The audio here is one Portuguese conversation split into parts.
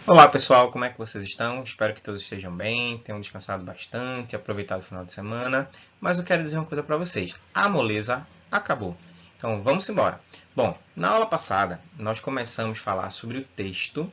Olá pessoal, como é que vocês estão? Espero que todos estejam bem, tenham descansado bastante, aproveitado o final de semana. Mas eu quero dizer uma coisa para vocês: a moleza acabou. Então vamos embora. Bom, na aula passada nós começamos a falar sobre o texto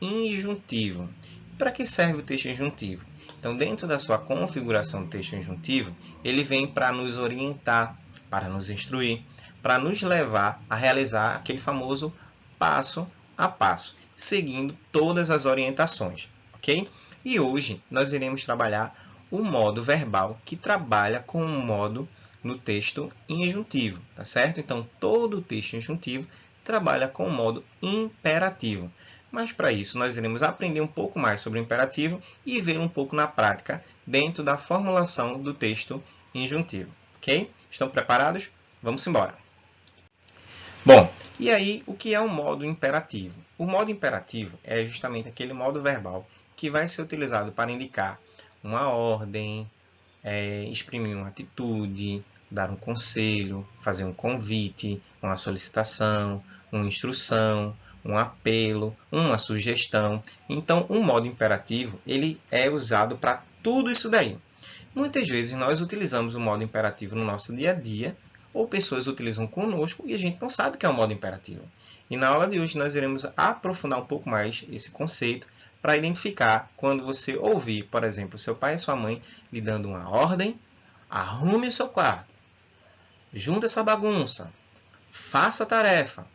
injuntivo. Para que serve o texto injuntivo? Então, dentro da sua configuração do texto injuntivo, ele vem para nos orientar, para nos instruir, para nos levar a realizar aquele famoso passo a passo, seguindo todas as orientações, ok? E hoje nós iremos trabalhar o modo verbal que trabalha com o modo no texto injuntivo, tá certo? Então, todo o texto injuntivo trabalha com o modo imperativo. Mas para isso nós iremos aprender um pouco mais sobre o imperativo e ver um pouco na prática dentro da formulação do texto injuntivo, ok? Estão preparados? Vamos embora! Bom, e aí o que é um modo imperativo? O modo imperativo é justamente aquele modo verbal que vai ser utilizado para indicar uma ordem, exprimir uma atitude, dar um conselho, fazer um convite, uma solicitação, uma instrução, um apelo, uma sugestão. Então, o modo imperativo ele é usado para tudo isso daí. Muitas vezes nós utilizamos o modo imperativo no nosso dia a dia, ou pessoas utilizam conosco e a gente não sabe o que é o modo imperativo. E na aula de hoje nós iremos aprofundar um pouco mais esse conceito para identificar quando você ouvir, por exemplo, seu pai e sua mãe lhe dando uma ordem: arrume o seu quarto, junte essa bagunça, faça a tarefa,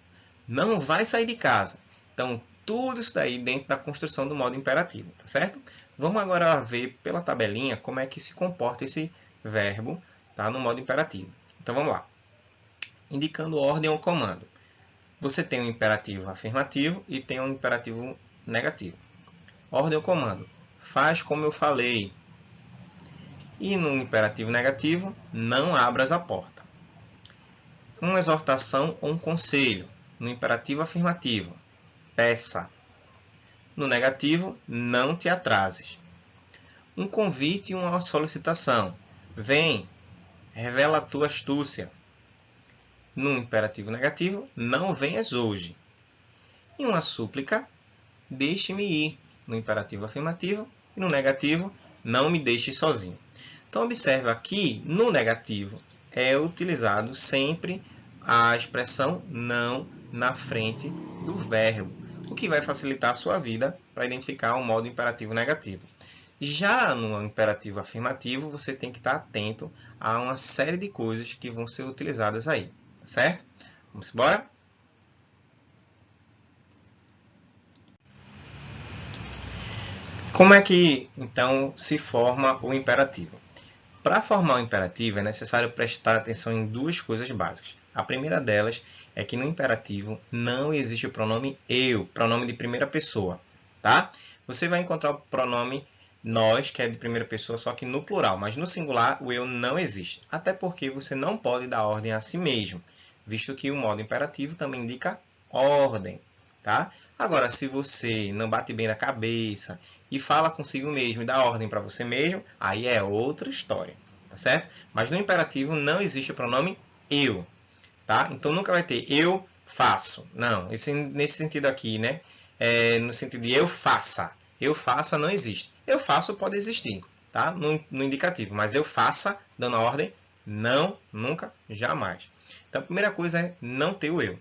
não vai sair de casa. Então, tudo isso daí dentro da construção do modo imperativo, tá certo? Vamos agora ver pela tabelinha como é que se comporta esse verbo, tá, no modo imperativo. Então, vamos lá. Indicando ordem ou comando. Você tem um imperativo afirmativo e tem um imperativo negativo. Ordem ou comando. Faz como eu falei. E no imperativo negativo, não abras a porta. Uma exortação ou um conselho. No imperativo afirmativo, peça. No negativo, não te atrases. Um convite e uma solicitação. Vem, revela a tua astúcia. No imperativo negativo, não venhas hoje. E uma súplica, deixe-me ir. No imperativo afirmativo. E no negativo, não me deixe sozinho. Então, observe aqui, no negativo, é utilizado sempre a expressão não na frente do verbo, o que vai facilitar a sua vida para identificar o modo imperativo negativo. Já no imperativo afirmativo, você tem que estar atento a uma série de coisas que vão ser utilizadas aí, certo? Vamos embora? Como é que, então, se forma o imperativo? Para formar o imperativo, é necessário prestar atenção em duas coisas básicas. A primeira delas é que no imperativo não existe o pronome eu, pronome de primeira pessoa, tá? Você vai encontrar o pronome nós, que é de primeira pessoa, só que no plural, mas no singular o eu não existe. Até porque você não pode dar ordem a si mesmo, visto que o modo imperativo também indica ordem, tá? Agora, se você não bate bem na cabeça e fala consigo mesmo e dá ordem para você mesmo, aí é outra história, tá certo? Mas no imperativo não existe o pronome eu, tá? Então nunca vai ter eu faço. Não, nesse sentido aqui, né? No sentido de eu faça não existe. Eu faço pode existir, tá? No indicativo, mas eu faça, dando a ordem, não, nunca, jamais. Então a primeira coisa é não ter o eu.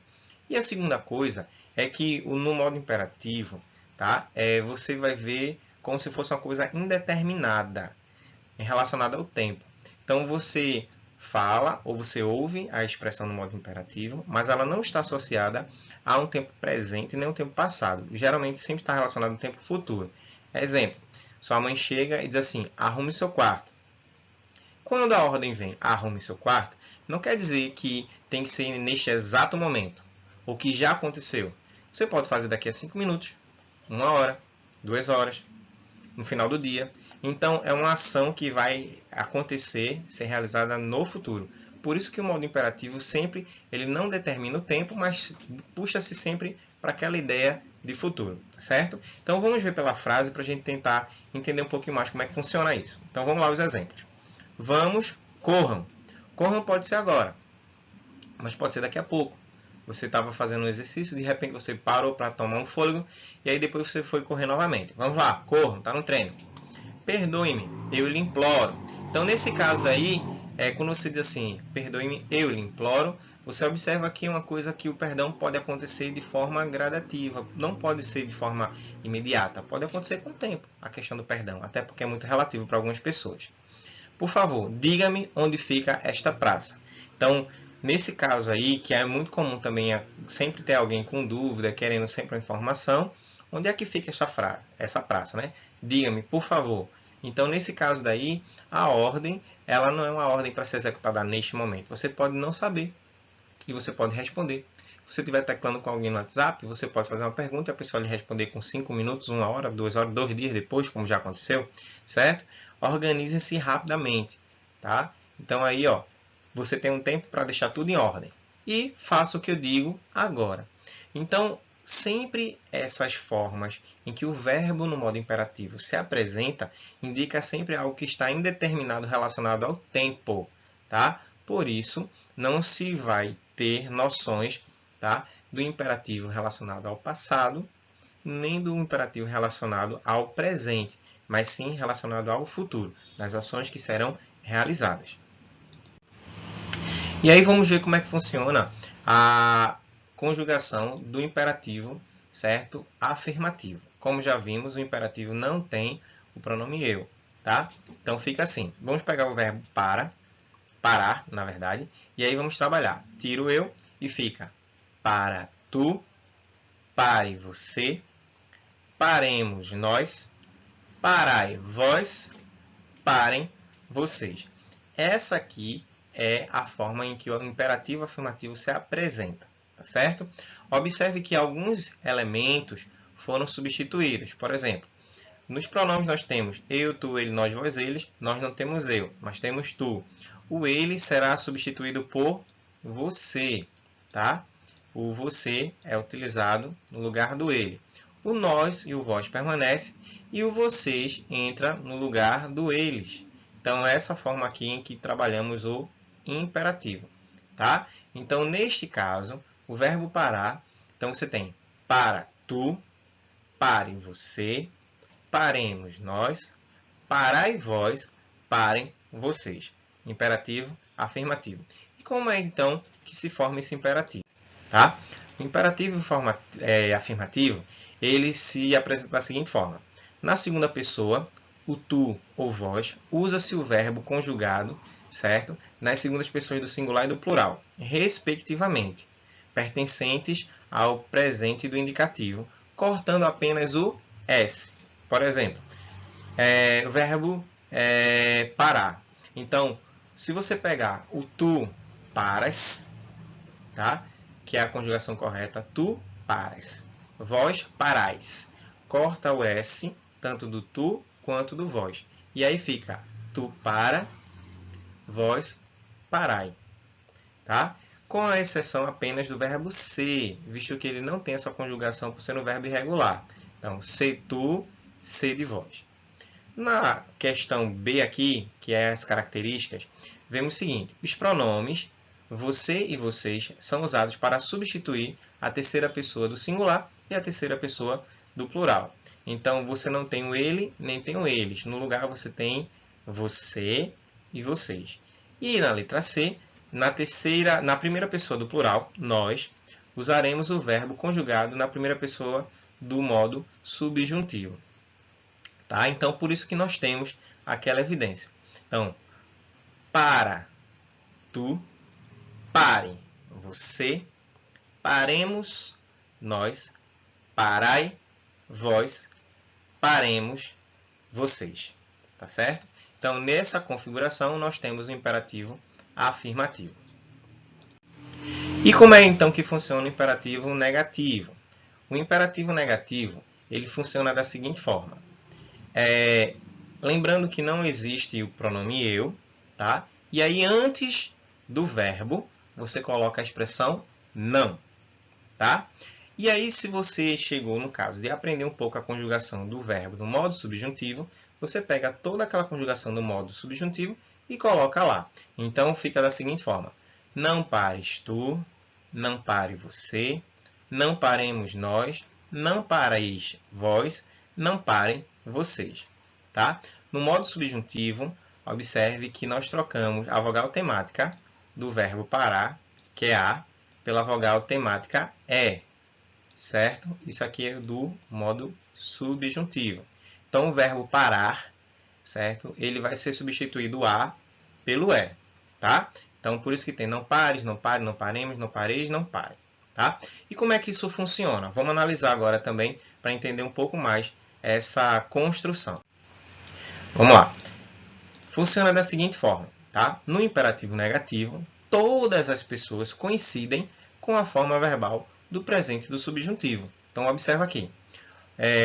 E a segunda coisa é que no modo imperativo, tá? Você vai ver como se fosse uma coisa indeterminada, relacionada ao tempo. Então você fala ou você ouve a expressão no modo imperativo, mas ela não está associada a um tempo presente nem um tempo passado. Geralmente sempre está relacionado ao tempo futuro. Exemplo, sua mãe chega e diz assim, arrume seu quarto. Quando a ordem vem, arrume seu quarto, não quer dizer que tem que ser neste exato momento, ou que já aconteceu. Você pode fazer daqui a 5 minutos, 1 hora, 2 horas, no final do dia. Então, é uma ação que vai acontecer, ser realizada no futuro. Por isso que o modo imperativo sempre ele não determina o tempo, mas puxa-se sempre para aquela ideia de futuro, certo? Então, vamos ver pela frase para a gente tentar entender um pouquinho mais como é que funciona isso. Então, vamos lá os exemplos. Vamos, corram. Corram pode ser agora, mas pode ser daqui a pouco. Você estava fazendo um exercício, de repente você parou para tomar um fôlego e aí depois você foi correr novamente. Vamos lá, corram, está no treino. Perdoe-me, eu lhe imploro. Então, nesse caso daí, quando você diz assim, perdoe-me, eu lhe imploro, você observa aqui uma coisa que o perdão pode acontecer de forma gradativa, não pode ser de forma imediata, pode acontecer com o tempo, a questão do perdão, até porque é muito relativo para algumas pessoas. Por favor, diga-me onde fica esta praça. Então, nesse caso aí, que é muito comum também sempre ter alguém com dúvida, querendo sempre uma informação, onde é que fica essa praça, né? Diga-me, por favor. Então, nesse caso daí, a ordem, ela não é uma ordem para ser executada neste momento. Você pode não saber e você pode responder. Se você estiver teclando com alguém no WhatsApp, você pode fazer uma pergunta e a pessoa lhe responder com 5 minutos, 1 hora, 2 horas, 2 dias depois, como já aconteceu, certo? Organize-se rapidamente, tá? Então aí, ó, você tem um tempo para deixar tudo em ordem. E faça o que eu digo agora. Então, sempre essas formas em que o verbo no modo imperativo se apresenta, indica sempre algo que está indeterminado relacionado ao tempo, tá? Por isso, não se vai ter noções, tá, do imperativo relacionado ao passado, nem do imperativo relacionado ao presente, mas sim relacionado ao futuro, das ações que serão realizadas. E aí vamos ver como é que funciona a conjugação do imperativo, certo? Afirmativo. Como já vimos, o imperativo não tem o pronome eu, tá? Então fica assim. Vamos pegar o verbo parar, na verdade, e aí vamos trabalhar. Tiro eu e fica para tu, pare você, paremos nós, parai vós, parem vocês. Essa aqui é a forma em que o imperativo afirmativo se apresenta, tá certo? Observe que alguns elementos foram substituídos. Por exemplo, nos pronomes nós temos eu, tu, ele, nós, vós, eles. Nós não temos eu, mas temos tu. O ele será substituído por você, tá? O você é utilizado no lugar do ele. O nós e o vós permanece e o vocês entra no lugar do eles. Então, é essa forma aqui em que trabalhamos o imperativo, tá? Então, neste caso, o verbo parar, então você tem para tu, pare você, paremos nós, parai vós, parem vocês. Imperativo afirmativo. E como é então que se forma esse imperativo? Tá? O imperativo afirmativo, ele se apresenta da seguinte forma. Na segunda pessoa, o tu ou vós, usa-se o verbo conjugado, certo? Nas segundas pessoas do singular e do plural, respectivamente, pertencentes ao presente do indicativo, cortando apenas o S. Por exemplo, o verbo parar. Então, se você pegar o tu paras, tá? Que é a conjugação correta, tu paras. Vós parais. Corta o S, tanto do tu quanto do vós. E aí fica tu para, vós parai. Tá? Com a exceção apenas do verbo ser, visto que ele não tem essa conjugação por ser um verbo irregular. Então, se tu, se de vós. Na questão B aqui, que é as características, vemos o seguinte. Os pronomes você e vocês são usados para substituir a terceira pessoa do singular e a terceira pessoa do plural. Então, você não tem o ele, nem tem o eles. No lugar, você tem você e vocês. E na letra C, na primeira pessoa do plural, nós, usaremos o verbo conjugado na primeira pessoa do modo subjuntivo. Tá? Então, por isso que nós temos aquela evidência. Então, para, tu, pare, você, paremos, nós, parai, vós, paremos, vocês. Tá certo? Então, nessa configuração, nós temos o imperativo afirmativo. E como é, então, que funciona o imperativo negativo? O imperativo negativo, ele funciona da seguinte forma. Lembrando que não existe o pronome eu, tá? E aí, antes do verbo, você coloca a expressão não, tá? E aí, se você chegou, no caso, de aprender um pouco a conjugação do verbo no modo subjuntivo, você pega toda aquela conjugação do modo subjuntivo e coloca lá. Então, fica da seguinte forma. Não pares tu, não pare você, não paremos nós, não pareis vós, não parem vocês. Tá? No modo subjuntivo, observe que nós trocamos a vogal temática do verbo parar, que é a, pela vogal temática é. Certo? Isso aqui é do modo subjuntivo. Então, o verbo parar, certo? Ele vai ser substituído a pelo é, tá? Então, por isso que tem não pares, não pare, não paremos, não pareis, não pare, tá? E como é que isso funciona? Vamos analisar agora também para entender um pouco mais essa construção. Vamos lá. Funciona da seguinte forma, tá? No imperativo negativo, todas as pessoas coincidem com a forma verbal do presente do subjuntivo. Então, observa aqui.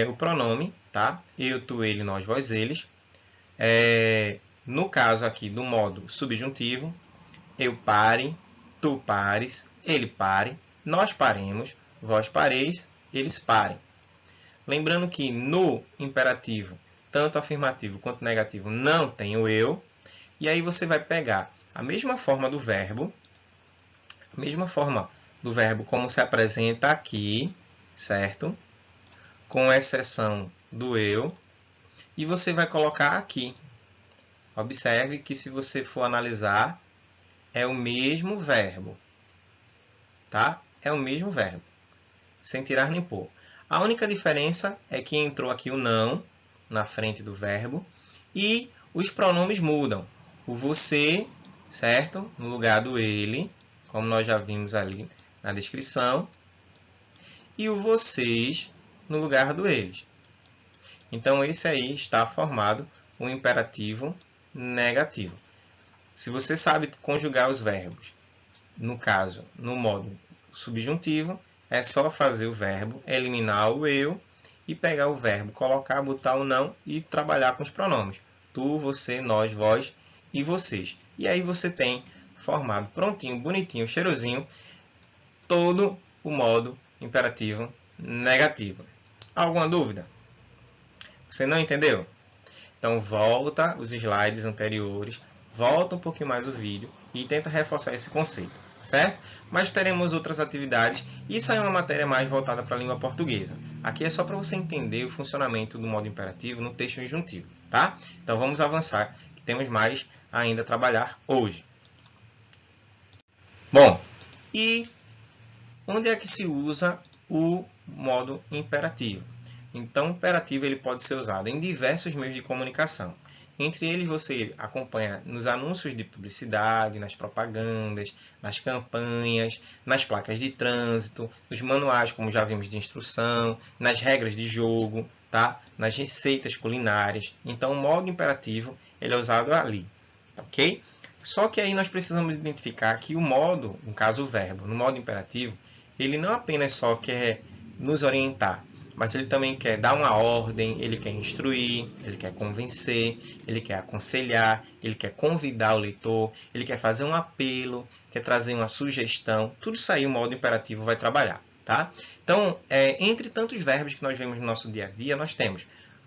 O pronome, tá? Eu, tu, ele, nós, vós, eles. No caso aqui do modo subjuntivo, eu pare, tu pares, ele pare, nós paremos, vós pareis, eles parem. Lembrando que no imperativo, tanto afirmativo quanto negativo, não tem o eu. E aí você vai pegar a mesma forma do verbo, como se apresenta aqui, certo? Com exceção do eu, e você vai colocar aqui. Observe que se você for analisar, é o mesmo verbo, tá? É o mesmo verbo, sem tirar nem pôr. A única diferença é que entrou aqui o não na frente do verbo e os pronomes mudam. O você, certo? No lugar do ele, como nós já vimos ali na descrição, e o vocês no lugar do eles. Então, esse aí está formado um imperativo negativo. Se você sabe conjugar os verbos, no caso, no modo subjuntivo, é só fazer o verbo, eliminar o eu e pegar o verbo, colocar, botar o não e trabalhar com os pronomes. Tu, você, nós, vós e vocês. E aí você tem formado prontinho, bonitinho, cheirosinho, todo o modo imperativo negativo. Alguma dúvida? Você não entendeu? Então volta os slides anteriores, volta um pouquinho mais o vídeo e tenta reforçar esse conceito, certo? Mas teremos outras atividades. Isso aí é uma matéria mais voltada para a língua portuguesa. Aqui é só para você entender o funcionamento do modo imperativo no texto injuntivo, tá? Então vamos avançar, que temos mais ainda a trabalhar hoje. Bom, e onde é que se usa o modo imperativo? Então, o imperativo ele pode ser usado em diversos meios de comunicação. Entre eles, você acompanha nos anúncios de publicidade, nas propagandas, nas campanhas, nas placas de trânsito, nos manuais, como já vimos, de instrução, nas regras de jogo, tá? Nas receitas culinárias. Então, o modo imperativo ele é usado ali, ok? Só que aí nós precisamos identificar que o modo, no caso o verbo, no modo imperativo, ele não apenas só quer nos orientar, mas ele também quer dar uma ordem, ele quer instruir, ele quer convencer, ele quer aconselhar, ele quer convidar o leitor, ele quer fazer um apelo, quer trazer uma sugestão. Tudo isso aí o modo imperativo vai trabalhar, tá? Então, entre tantos verbos que nós vemos no nosso dia a dia, nós temos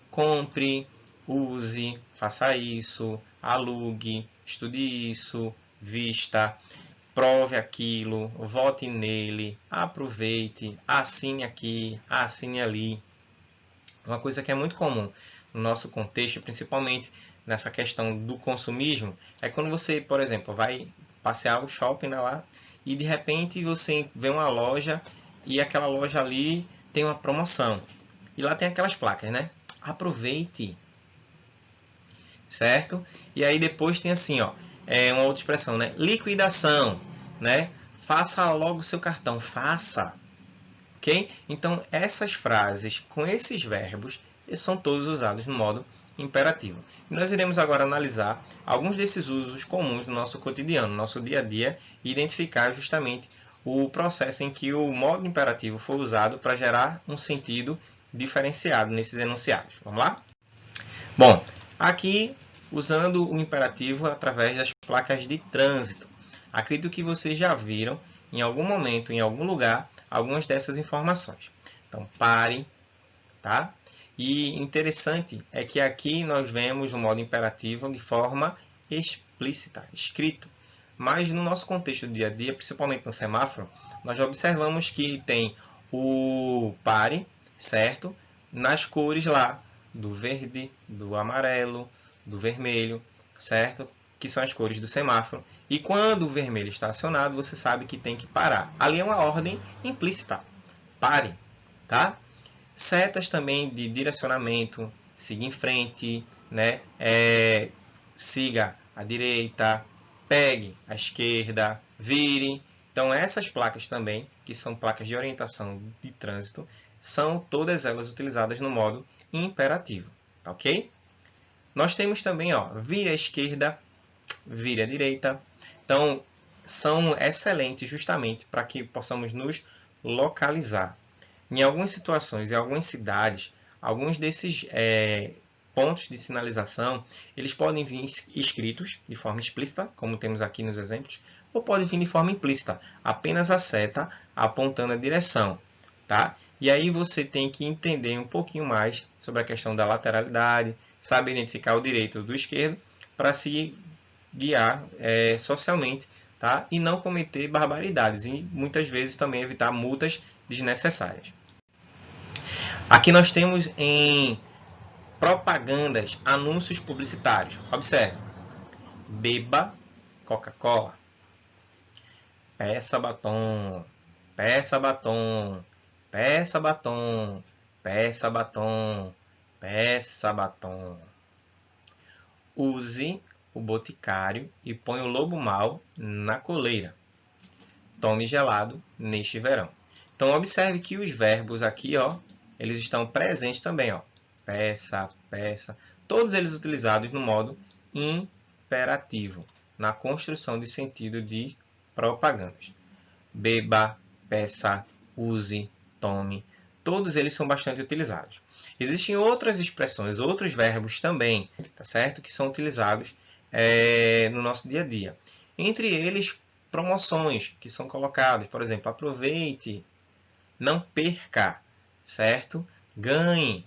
compre, use, faça isso, alugue, estude isso, vista, prove aquilo, vote nele, aproveite, assine aqui, assine ali. Uma coisa que é muito comum no nosso contexto, principalmente nessa questão do consumismo, é quando você, por exemplo, vai passear o shopping lá e de repente você vê uma loja e aquela loja ali tem uma promoção. E lá tem aquelas placas, né? Aproveite. Certo? E aí depois tem assim, ó, uma outra expressão, né? Liquidação, né? Faça logo o seu cartão, faça. Ok? Então, essas frases com esses verbos são todos usados no modo imperativo. E nós iremos agora analisar alguns desses usos comuns no nosso cotidiano, no nosso dia a dia, e identificar justamente o processo em que o modo imperativo foi usado para gerar um sentido diferenciado nesses enunciados. Vamos lá? Bom, aqui usando o imperativo através das placas de trânsito. Acredito que vocês já viram em algum momento, em algum lugar, algumas dessas informações. Então, pare, tá? E interessante é que aqui nós vemos o modo imperativo de forma explícita, escrito. mas no nosso contexto do dia a dia, principalmente no semáforo, nós já observamos que tem o pare, certo? Nas cores lá, do verde, do amarelo, do vermelho, certo? Que são as cores do semáforo. E quando o vermelho está acionado, você sabe que tem que parar. Ali é uma ordem implícita. Pare, tá? Setas também de direcionamento, siga em frente, né? Siga à direita, pegue à esquerda, vire. Então essas placas também, que são placas de orientação de trânsito, são todas elas utilizadas no modo imperativo, tá ok? Nós temos também, ó, vire à esquerda, vire à direita. Então, são excelentes justamente para que possamos nos localizar. Em algumas situações, em algumas cidades, alguns desses pontos de sinalização, eles podem vir escritos de forma explícita, como temos aqui nos exemplos, ou podem vir de forma implícita, apenas a seta apontando a direção, tá? E aí você tem que entender um pouquinho mais sobre a questão da lateralidade, saber identificar o direito do esquerdo, para se guiar socialmente, tá? E não cometer barbaridades, e muitas vezes também evitar multas desnecessárias. Aqui nós temos em propagandas, anúncios publicitários. Observe. Beba Coca-Cola. Peça batom. Peça batom. Peça batom. Peça batom. Peça batom. Use o boticário e põe o lobo mau na coleira. Tome gelado neste verão. Então, observe que os verbos aqui, ó, eles estão presentes também, ó. Peça, peça, todos eles utilizados no modo imperativo, na construção de sentido de propagandas. Beba, peça, use, tome, todos eles são bastante utilizados. Existem outras expressões, outros verbos também, tá certo? Que são utilizados no nosso dia a dia. Entre eles, promoções que são colocadas, por exemplo, aproveite, não perca, certo? Ganhe,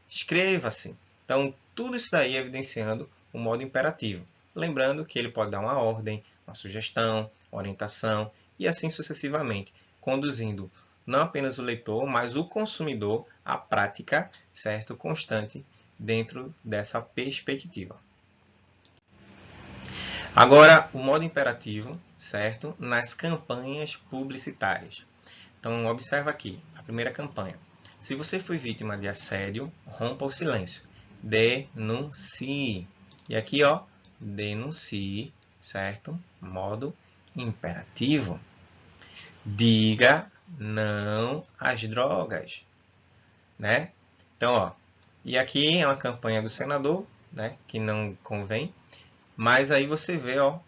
inscreva-se. Então, tudo isso daí evidenciando o modo imperativo. Lembrando que ele pode dar uma ordem, uma sugestão, orientação e assim sucessivamente, conduzindo não apenas o leitor, mas o consumidor à prática, certo? Constante dentro dessa perspectiva. Agora, o modo imperativo, certo? Nas campanhas publicitárias. Então, observa aqui, a primeira campanha. Se você foi vítima de assédio, rompa o silêncio. Denuncie. E aqui, ó, denuncie, certo? Modo imperativo. Diga não às drogas, né? Então, ó, e aqui é uma campanha do senador, né? Que não convém. Mas aí você vê, ó,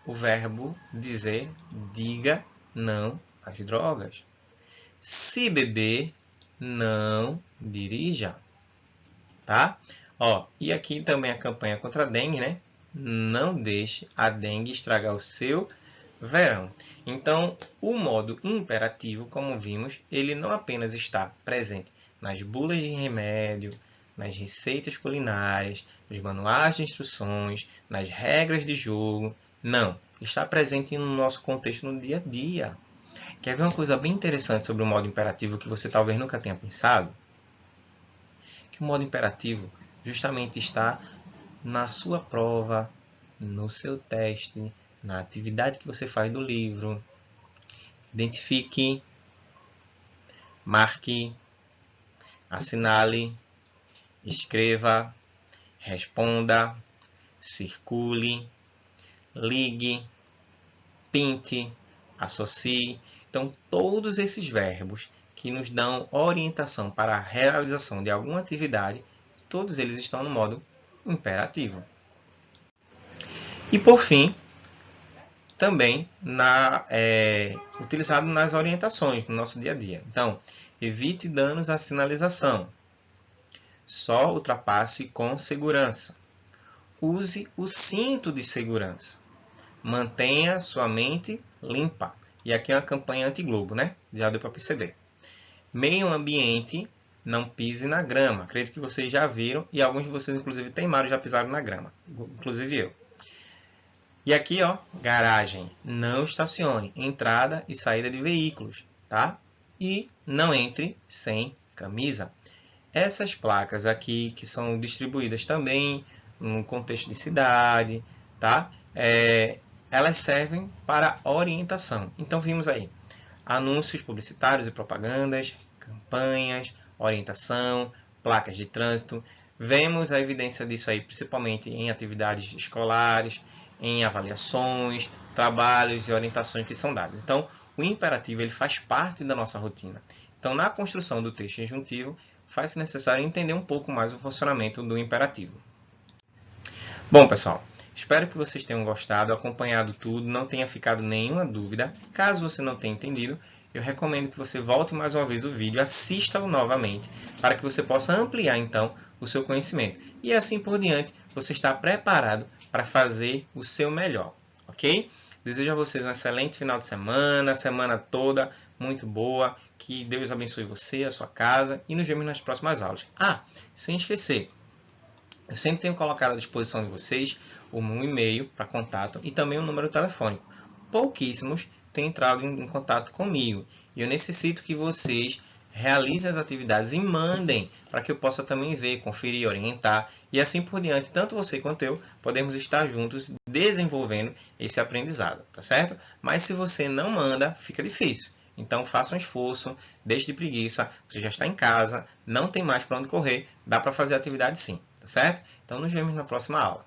o verbo dizer, diga não às drogas. Se beber, não dirija, tá? Ó, e aqui também a campanha contra a dengue, né? Não deixe a dengue estragar o seu verão. Então, o modo imperativo, como vimos, ele não apenas está presente nas bulas de remédio, nas receitas culinárias, nos manuais de instruções, nas regras de jogo. Não, está presente no nosso contexto no dia a dia. Quer ver uma coisa bem interessante sobre o modo imperativo que você talvez nunca tenha pensado? Que o modo imperativo justamente está na sua prova, no seu teste, na atividade que você faz do livro. Identifique, marque, assinale, escreva, responda, circule, ligue, pinte, associe. Então, todos esses verbos que nos dão orientação para a realização de alguma atividade, todos eles estão no modo imperativo. E, por fim, também utilizado nas orientações no nosso dia a dia. Então, evite danos à sinalização. Só ultrapasse com segurança. Use o cinto de segurança. Mantenha sua mente limpa. E aqui é uma campanha anti-Globo, né? Já deu para perceber. Meio ambiente, não pise na grama. Acredito que vocês já viram e alguns de vocês, inclusive, teimaram já pisaram na grama. Inclusive eu. E aqui, ó, garagem, não estacione, entrada e saída de veículos, tá? E não entre sem camisa. Essas placas aqui, que são distribuídas também no contexto de cidade, tá? Elas servem para orientação. Então, vimos aí anúncios publicitários e propagandas, campanhas, orientação, placas de trânsito. Vemos a evidência disso aí principalmente em atividades escolares, em avaliações, trabalhos e orientações que são dadas. Então, o imperativo ele faz parte da nossa rotina. Então, na construção do texto injuntivo, faz-se necessário entender um pouco mais o funcionamento do imperativo. Bom, pessoal, espero que vocês tenham gostado, acompanhado tudo, não tenha ficado nenhuma dúvida. Caso você não tenha entendido, eu recomendo que você volte mais uma vez o vídeo, assista-o novamente, para que você possa ampliar, então, o seu conhecimento. E assim por diante, você está preparado para fazer o seu melhor, ok? Desejo a vocês um excelente final de semana, semana toda muito boa, que Deus abençoe você, a sua casa, e nos vemos nas próximas aulas. Sem esquecer, eu sempre tenho colocado à disposição de vocês o meu e-mail para contato e também o número telefônico. Pouquíssimos têm entrado em contato comigo e eu necessito que vocês realizem as atividades e mandem para que eu possa também ver, conferir, orientar e assim por diante. Tanto você quanto eu podemos estar juntos desenvolvendo esse aprendizado, tá certo? Mas se você não manda, fica difícil. Então faça um esforço, deixe de preguiça, você já está em casa, não tem mais para onde correr, dá para fazer a atividade sim, tá certo? Então nos vemos na próxima aula.